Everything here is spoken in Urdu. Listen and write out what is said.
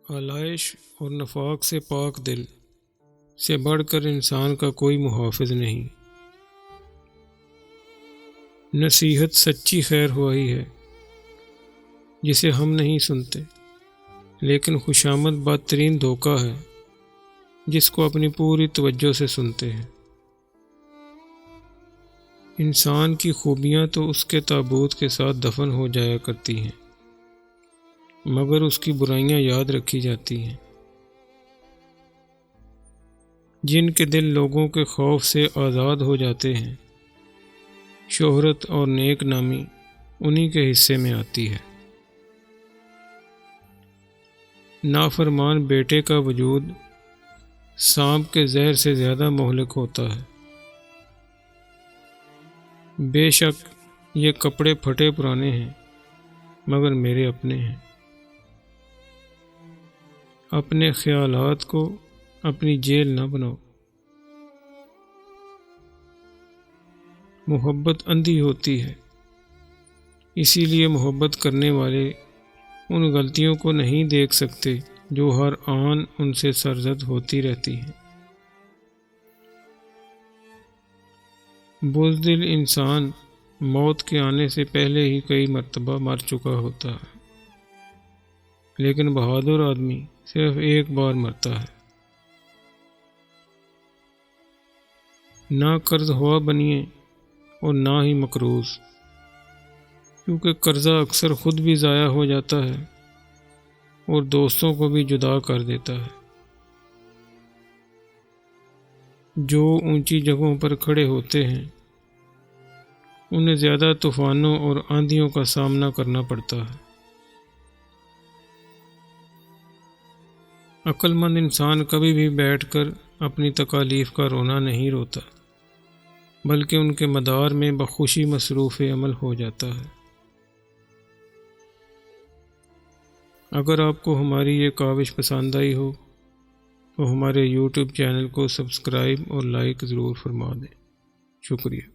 آلائش اور نفاق سے پاک دل سے بڑھ کر انسان کا کوئی محافظ نہیں۔ نصیحت سچی خیر خواہی ہے جسے ہم نہیں سنتے، لیکن خوشامد بدترین دھوکہ ہے جس کو اپنی پوری توجہ سے سنتے ہیں۔ انسان کی خوبیاں تو اس کے تابوت کے ساتھ دفن ہو جایا کرتی ہیں، مگر اس کی برائیاں یاد رکھی جاتی ہیں۔ جن کے دل لوگوں کے خوف سے آزاد ہو جاتے ہیں، شہرت اور نیک نامی انہی کے حصے میں آتی ہے۔ نافرمان بیٹے کا وجود سانپ کے زہر سے زیادہ مہلک ہوتا ہے۔ بے شک یہ کپڑے پھٹے پرانے ہیں مگر میرے اپنے ہیں۔ اپنے خیالات کو اپنی جیل نہ بناؤ۔ محبت اندھی ہوتی ہے، اسی لیے محبت کرنے والے ان غلطیوں کو نہیں دیکھ سکتے جو ہر آن ان سے سرزد ہوتی رہتی ہیں۔ بزدل انسان موت کے آنے سے پہلے ہی کئی مرتبہ مر چکا ہوتا ہے، لیکن بہادر آدمی صرف ایک بار مرتا ہے۔ نہ قرض خواہ بنیے اور نہ ہی مقروض، کیونکہ قرضہ اکثر خود بھی ضائع ہو جاتا ہے اور دوستوں کو بھی جدا کر دیتا ہے۔ جو اونچی جگہوں پر کھڑے ہوتے ہیں انہیں زیادہ طوفانوں اور آندھیوں کا سامنا کرنا پڑتا ہے۔ عقل مند انسان کبھی بھی بیٹھ کر اپنی تکالیف کا رونا نہیں روتا، بلکہ ان کے مدار میں بخوشی مصروف عمل ہو جاتا ہے۔ اگر آپ کو ہماری یہ کاوش پسند آئی ہو تو ہمارے یوٹیوب چینل کو سبسکرائب اور لائک ضرور فرما دیں۔ شکریہ۔